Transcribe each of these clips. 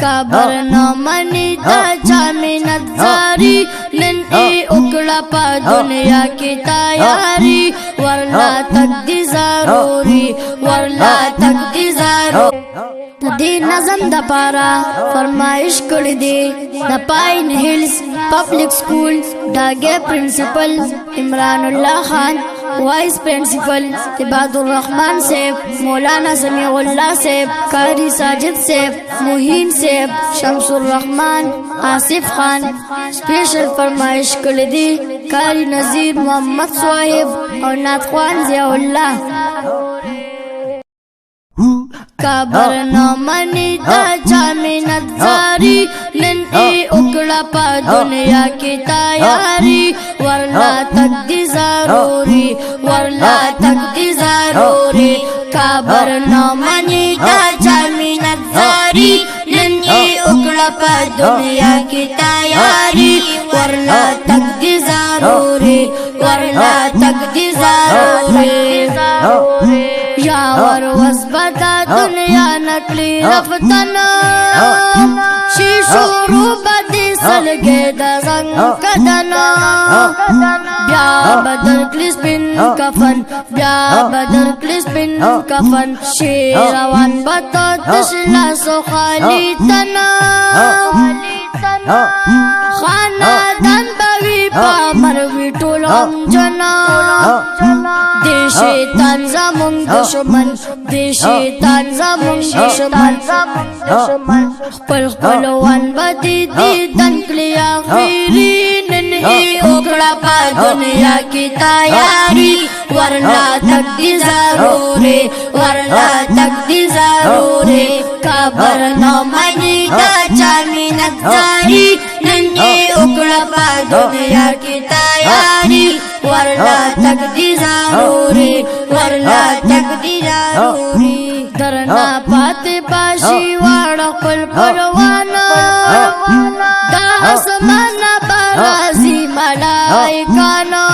کابر نمانی دا جامنت زاری نن ای اکڑا پا دنیا کی تیاری ورلا تک دی ضروری ورلا تک دی ضروری دی نظم دا پارا فرمائش کردی دی دا پائن ہلز پبلک سکول داگے پرنسپل عمران اللہ خان وائس پرنسپل عباد الرحمن صاحب مولانا سمیع اللہ صاحب قاری ساجد صاحب موہین صاحب شمس الرحمن آصف خان سپیشل فرمائش کردی قاری نذیر محمد صاحب اور ناتخوان ضیاء اللہ کابر نمانی دا جامنت زاری نن ای اکڑا پا دنیا کی تیاری ورلا تک دی ضروری ورلا تک دی ضروری کابر نمانی دا جامنت زاری نن ای اکڑا پا دنیا کی تیاری ورلا تک دی ضروری ورلا تک دی ضروری یا وروز بدا دنیا نکلی رفتنا شیشورو بدی سلگے دا زنگ کدنا بیا بدر کلیس بن کفن بیا بدر کلیس بن کفن شیروان بطا تشلا سو خالی تنا خاندان بوی پا مروی طول غم جنا دی شیطان زمون دشمن دی شیطان زمون دشمن خپل خپلوان بدی دیدن کلی آخری نن ای اکڑا پا دنیا کی تیاری ورلا تک دی ضروری ورلا تک دی ضروری کابر نمانی دا جامنت زاری نن ای اکڑا پا دنیا کی تیاری ورلا تک دی ضروری ورلا تک دی ضروری درنا پاتے پاشی واڑا قل پروانا دا اسمانا برازی ملائکانا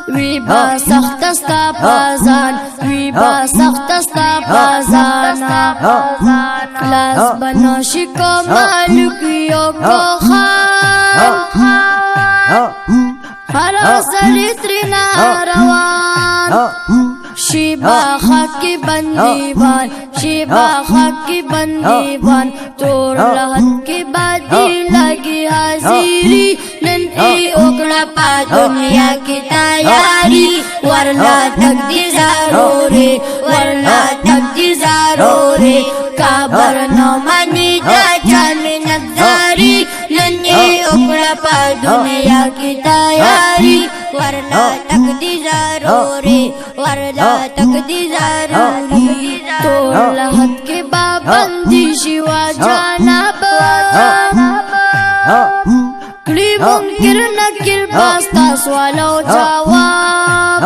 وی با سخت استا پازان وی با سخت استا پازانا کلاس بنوشی کو مالکیو کو خان ہر سلی ترینا روان شیبا خاکی بندیوان شیبا خاکی بندیوان تور لحد کی بادی لگی حاضری نن ای اکڑا پا دنیا کی تیاری ورلا تک دی ضروری ورلا تک دی ضروری کابر نمانی دا جامنت زاری نن ای اکڑا پا دنیا کی تیاری ورلا تک دی ضروری ورلا تک دی ضروری تور لحد کے پابندی شیوا جانب کلی منکر نکر پاستا سوالو جواب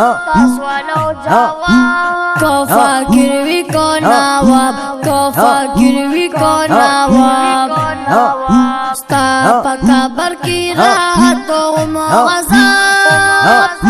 کفا گروی کو نواب کفا گروی کو نواب ستا پکا بر کی راحت و مغزاب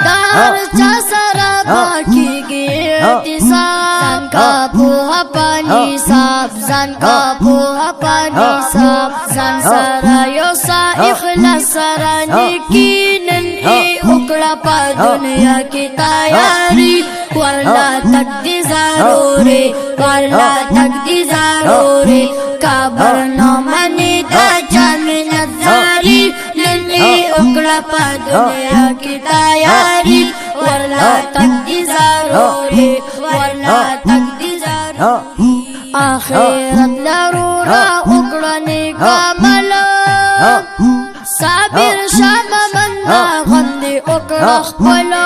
دار چا سرا باکی گی اعتصاب زن کا پوہا پانی صاحب زن کا پوہا پانی صاحب زن سرا یو سا اخلاص سرا نیکی نن ای اکڑا پا دنیا کی تیاری ورلا تک دی ضروری ورلا تک دی ضروری کابر نمانی دا جامنت زاری نن ای اکڑا پا دنیا کی تیاری ورلا تک دی ضروری ورلا تک دی ضروری آخرت لرورا اکڑنے کا ملا صابر شام بندہ غندی اکڑا خپلا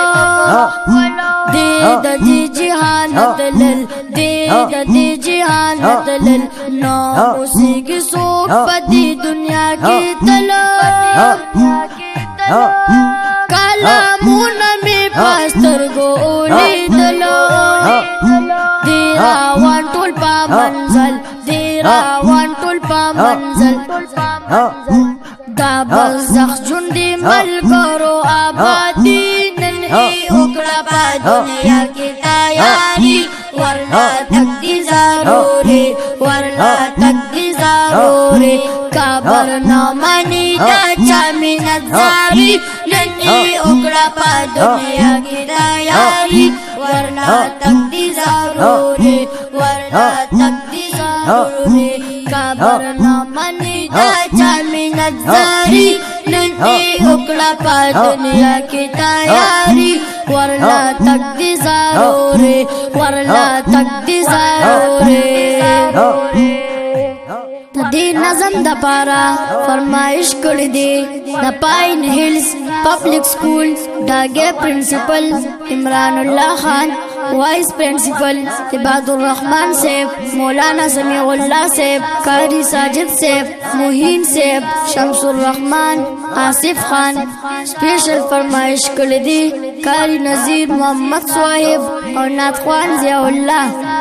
دید دی جہانت لل دید دی جہانت لل نو اسی کی سوک پتی دنیا کی تلا کلامون میں پاستر گو اولی دلو دیرا وان ٹول پا منزل دیرا وان ٹول پا منزل دا بزخ جندی مل کرو آبادی نن ای اکڑا پا دنیا کی تیاری ورنہ تک دی ضروری ورنہ تک دی ضروري کابر نامانی دا چا منت زاری ننی اکڑا پا دنیا کی تیاری ورنہ تک دی ضروری ورنہ تک دی ضروری کابر نامانی دا چا منت زاری ننی اکڑا پا دنیا کی تیاری ورنہ تک دی ضروری ورنہ تک دی ضروری دی نظم دا پارا فرمائش کردی دی دا پائن ہلز پبلک سکول ڈاگے پرنسپل عمران اللہ خان وائس پرنسپل عباد الرحمن صاحب مولانا سمیع اللہ صاحب قاری ساجد صاحب موہین صاحب شمس الرحمن آصف خان سپیشل فرمائش کردی قاری نذیر محمد صاحب اور نعت خوان ضیاء اللہ